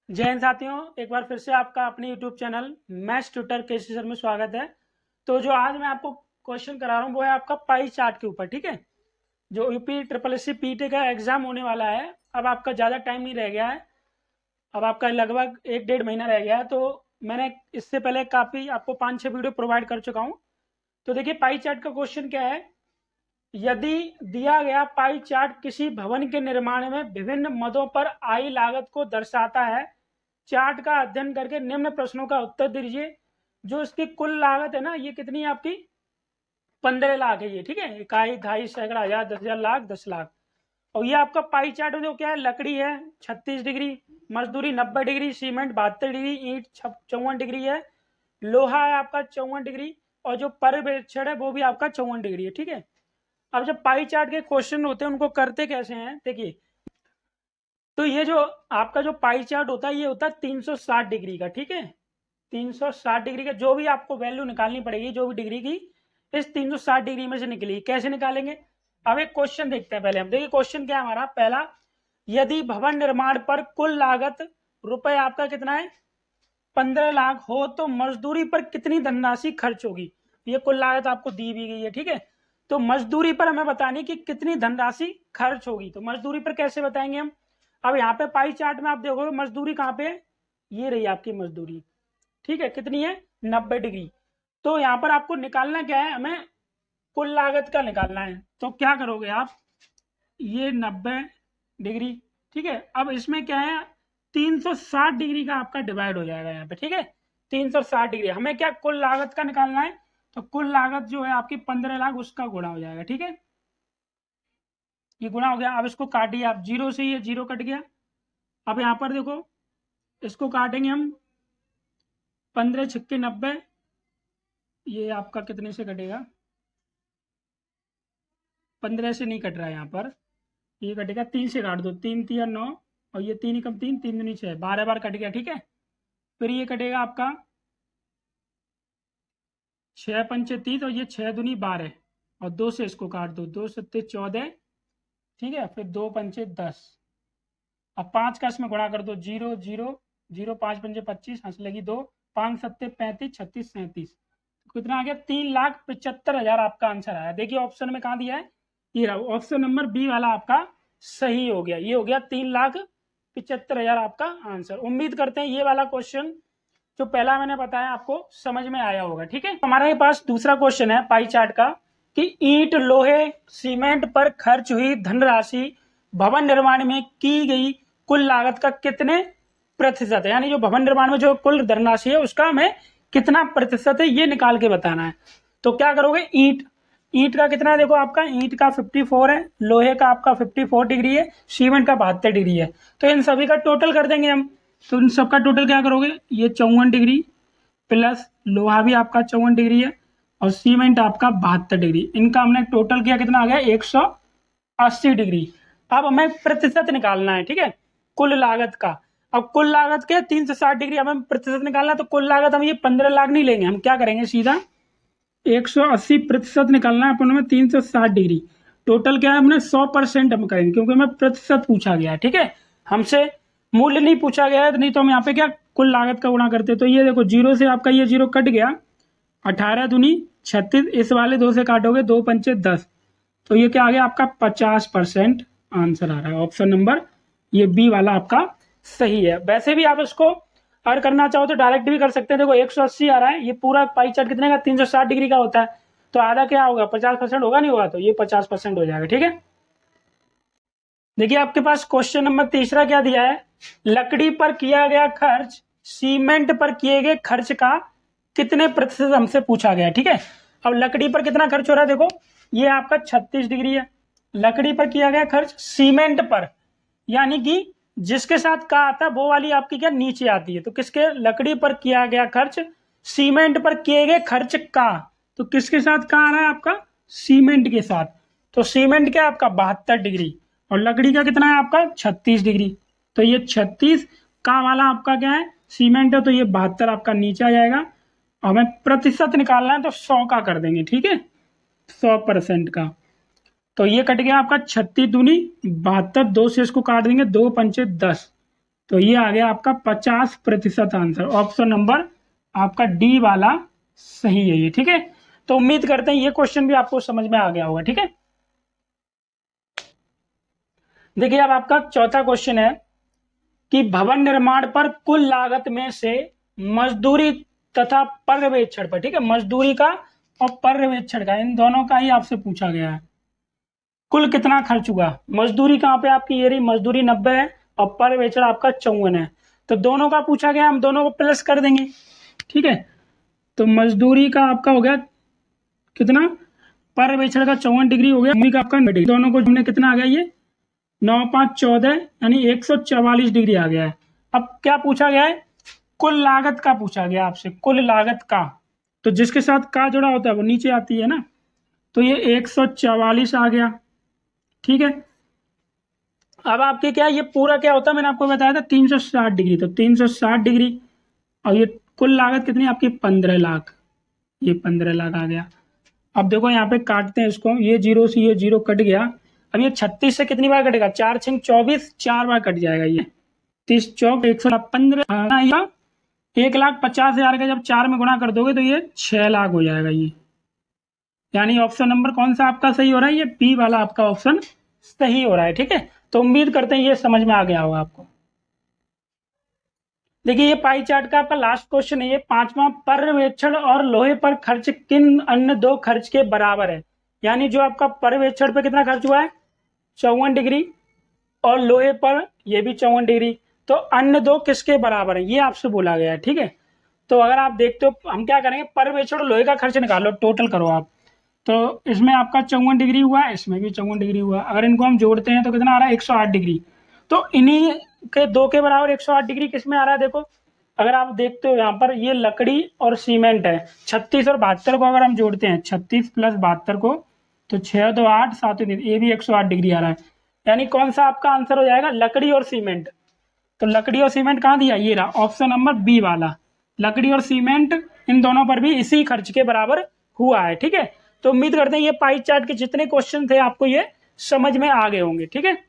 जय हिंद साथियों, एक बार फिर से आपका अपने यूट्यूब चैनल मैथ्स ट्यूटर के सर में स्वागत है। तो जो आज मैं आपको क्वेश्चन करा रहा हूँ वो है आपका पाई चार्ट के ऊपर। ठीक है, जो UP triple S C PT का एग्जाम होने वाला है, अब आपका ज़्यादा टाइम नहीं रह गया है। अब आपका लगभग 1-1.5 महीना रह गया है। तो मैंने इससे पहले काफ़ी आपको 5-6 वीडियो प्रोवाइड कर चुका हूँ। तो देखिए, पाई चार्ट का क्वेश्चन क्या है। यदि दिया गया पाई चार्ट किसी भवन के निर्माण में विभिन्न मदों पर आई लागत को दर्शाता है, चार्ट का अध्ययन करके निम्न प्रश्नों का उत्तर दीजिए। जो इसकी कुल लागत है ना, ये कितनी है आपकी? 15 लाख है ये। ठीक है, इकाई, ढाई, सैकड़ा, हजार, 10,000, लाख, 10 लाख। और ये आपका पाई चार्ट में जो क्या है, लकड़ी है 36 डिग्री, मजदूरी 90 डिग्री, सीमेंट 72 डिग्री, ईंट 54 डिग्री है, लोहा है आपका 54 डिग्री, और जो पर्यवेक्षण है वो भी आपका 54 डिग्री है। ठीक है, अब जब पाई चार्ट के क्वेश्चन होते हैं उनको करते कैसे हैं, देखिए। तो ये जो आपका जो पाई चार्ट होता है ये होता है 360 डिग्री का। ठीक है, 360 डिग्री का जो भी आपको वैल्यू निकालनी पड़ेगी, जो भी डिग्री की, इस 360 डिग्री में से निकलेगी। कैसे निकालेंगे? अब एक क्वेश्चन देखते हैं पहले हम। देखिए क्वेश्चन क्या है हमारा पहला। यदि भवन निर्माण पर कुल लागत रुपए आपका कितना है, 15 लाख हो, तो मजदूरी पर कितनी धनराशि खर्च होगी? ये कुल लागत आपको दी भी गई है। ठीक है, तो मजदूरी पर हमें बतानी कि कितनी धनराशि खर्च होगी। तो मजदूरी पर कैसे बताएंगे हम? अब यहाँ पे पाई चार्ट में आप देखोगे मजदूरी कहाँ पे है, ये रही आपकी मजदूरी। ठीक है, कितनी है, 90 डिग्री। तो यहाँ पर आपको निकालना क्या है, हमें कुल लागत का निकालना है। तो क्या करोगे आप, ये 90 डिग्री। ठीक है, अब इसमें क्या है, 360 डिग्री का आपका डिवाइड हो जाएगा यहाँ पे। ठीक है, 360 डिग्री, हमें क्या कुल लागत का निकालना है। तो कुल लागत जो है आपकी 15 लाख, उसका गुणा हो जाएगा। ठीक है, ये गुणा हो गया। अब इसको काटिए आप, जीरो से ये जीरो कट गया। अब यहाँ पर देखो, इसको काटेंगे हम, 15 × 6 = 90। ये आपका कितने से कटेगा, 15 से नहीं कट रहा है यहाँ पर, ये कटेगा 3 से काट दो, 3×3 = 9, और ये 3 × 3 = 3, 3×2 = 6, 12 बार कट गया। ठीक है, फिर ये कटेगा आपका 6×5 = 30, और ये 6×2 = 12, और 2 से इसको काट दो, 2×7 = 14। ठीक है, फिर 2×5 = 10। अब 5 का इसमें गुणा कर दो, 0 0 0, 5×5 = 25, हंस लगी 2, 5×7 = 35, 36 37, कितना आ गया, 3,75,000 आपका आंसर आया। देखिए ऑप्शन में कहाँ दिया है, ये रहा ऑप्शन नंबर बी वाला आपका सही हो गया। ये हो गया 3,75,000 आपका आंसर। उम्मीद करते हैं ये वाला क्वेश्चन जो पहला मैंने बताया आपको समझ में आया होगा। ठीक है, हमारे पास दूसरा क्वेश्चन है पाई चार्ट का कि ईंट, लोहे, सीमेंट पर खर्च हुई धनराशि भवन निर्माण में की गई कुल लागत का कितने प्रतिशत है, यानी जो भवन निर्माण में जो कुल धनराशि है उसका हमें कितना प्रतिशत है ये निकाल के बताना है। तो क्या करोगे, ईंट, ईंट का कितना है, देखो आपका ईंट का 54 है, लोहे का आपका 54 डिग्री है, सीमेंट का 72 डिग्री है। तो इन सभी का टोटल कर देंगे हम। तो इन सबका टोटल क्या करोगे, ये 54 डिग्री प्लस लोहा भी आपका 54 डिग्री है, और सीमेंट आपका 72 डिग्री, इनका हमने टोटल किया, कितना आ गया, 180 डिग्री। अब हमें प्रतिशत निकालना है। ठीक है, कुल लागत का। अब कुल लागत के 360 डिग्री हमें प्रतिशत निकालना है, तो कुल लागत हम ये 15 लाख नहीं लेंगे, हम क्या करेंगे, सीधा 180% निकालना है अपन में, 360 डिग्री। टोटल क्या है, हमने 100% हम करेंगे, क्योंकि हमें प्रतिशत पूछा गया है। ठीक है, हमसे मूल्य नहीं पूछा गया है, नहीं तो हम यहाँ पे क्या कुल लागत का गुणा करते। तो ये देखो, जीरो से आपका ये जीरो कट गया, 18×2 = 36, इस वाले 2 से काटोगे, 2×5 = 10, तो ये क्या आ गया आपका 50% आंसर आ रहा है। ऑप्शन नंबर ये बी वाला आपका सही है। वैसे भी आप इसको अगर करना चाहो तो डायरेक्ट भी कर सकते हैं। देखो 180 आ रहा है, ये पूरा पाई चार्ट कितने का, 360 डिग्री का होता है, तो आधा क्या होगा, 50% होगा, नहीं होगा, तो ये 50% हो जाएगा। ठीक है, देखिए आपके पास क्वेश्चन नंबर तीसरा क्या दिया है, लकड़ी पर किया गया खर्च सीमेंट पर किए गए खर्च का कितने प्रतिशत हमसे पूछा गया। ठीक है, अब लकड़ी पर कितना खर्च हो रहा है, देखो ये आपका 36 डिग्री है, लकड़ी पर किया गया खर्च सीमेंट पर, यानी कि जिसके साथ का आता है वो वाली आपकी क्या नीचे आती है। तो किसके, लकड़ी पर किया गया खर्च सीमेंट पर किए गए खर्च का, तो किसके साथ का आ रहा है आपका, सीमेंट के साथ। तो सीमेंट क्या आपका 72 डिग्री, और लकड़ी का कितना है आपका 36 डिग्री। तो ये 36 का वाला आपका क्या है, सीमेंट है, तो ये 72 आपका नीचे आ जाएगा। हमें प्रतिशत निकालना है तो 100 का कर देंगे। ठीक है, 100% का, तो ये कट गया आपका 36×2 = 72, 2 से इसको काट देंगे, 2×5 = 10, तो ये आ गया आपका 50% आंसर। ऑप्शन नंबर आपका डी वाला सही है ये, ठीक है। तो उम्मीद करते हैं ये क्वेश्चन भी आपको समझ में आ गया होगा, ठीक है। देखिए अब आपका चौथा क्वेश्चन है कि भवन निर्माण पर कुल लागत में से मजदूरी तथा पर्यवेक्षण पर, ठीक है, मजदूरी का और पर्यवेक्षण का, इन दोनों का ही आपसे पूछा गया है। कुल कितना खर्च हुआ, मजदूरी कहाँ पे आपकी ये रही, मजदूरी 90 है और पर्यवेक्षण आपका 54 है। तो दोनों का पूछा गया, हम दोनों को प्लस कर देंगे, ठीक है। तो मजदूरी का आपका हो गया कितना, पर्यवेक्षण का 54 डिग्री हो गया, भूमि का आपका 90 डिग्री, दोनों को हमने कितना आ गया ये 9 5 14 यानी 144 डिग्री आ गया है। अब क्या पूछा गया है, कुल लागत का पूछा गया आपसे, कुल लागत का, तो जिसके साथ का जुड़ा होता है वो नीचे आती है ना, तो ये 144 आ गया, ठीक है। अब आपके क्या ये पूरा क्या होता है, मैंने आपको बताया था 360 डिग्री, तो 360 डिग्री और ये कुल लागत कितनी आपकी 15 लाख, ये 15 लाख आ गया। अब देखो यहाँ पे काटते हैं इसको, ये जीरो से ये जीरो कट गया। अब ये 36 से कितनी बार कटेगा, 4 6 24, 4 बार कट जाएगा ये, 30 चौक 115, 1,50,000 का जब 4 में गुणा कर दोगे तो ये 6 लाख हो जाएगा ये। यानी ऑप्शन नंबर कौन सा आपका सही हो रहा है, ये बी वाला आपका ऑप्शन सही हो रहा है, ठीक है। तो उम्मीद करते हैं ये समझ में आ गया होगा आपको। देखिए ये पाई चार्ट का आपका लास्ट क्वेश्चन है, ये 5वां, पर्यवेक्षण और लोहे पर खर्च किन अन्य दो खर्च के बराबर है। यानी जो आपका पर्यवेक्षण पे कितना खर्च हुआ है 54 डिग्री और लोहे पर ये भी 54 डिग्री, तो अन्य दो किसके बराबर है ये आपसे बोला गया है, ठीक है। तो अगर आप देखते हो हम क्या करेंगे, पर्यवेक्षण और लोहे का खर्च निकालो, टोटल करो आप, तो इसमें आपका 54 डिग्री हुआ, इसमें भी 54 डिग्री हुआ, अगर इनको हम जोड़ते हैं तो कितना आ रहा है 108 डिग्री। तो इन्हीं के दो के बराबर 108 डिग्री किस में आ रहा है, देखो अगर आप देखते हो यहाँ पर ये लकड़ी और सीमेंट है, 36 और 72 को अगर हम जोड़ते हैं, 36 प्लस 72 को, तो 6 2 8 7 3, ये भी 108 डिग्री आ रहा है। यानी कौन सा आपका आंसर हो जाएगा, लकड़ी और सीमेंट। तो लकड़ी और सीमेंट कहाँ दिया, ये रहा ऑप्शन नंबर बी वाला, लकड़ी और सीमेंट इन दोनों पर भी इसी खर्च के बराबर हुआ है, ठीक है। तो उम्मीद करते हैं ये पाई चार्ट के जितने क्वेश्चन थे आपको ये समझ में आ गए होंगे, ठीक है।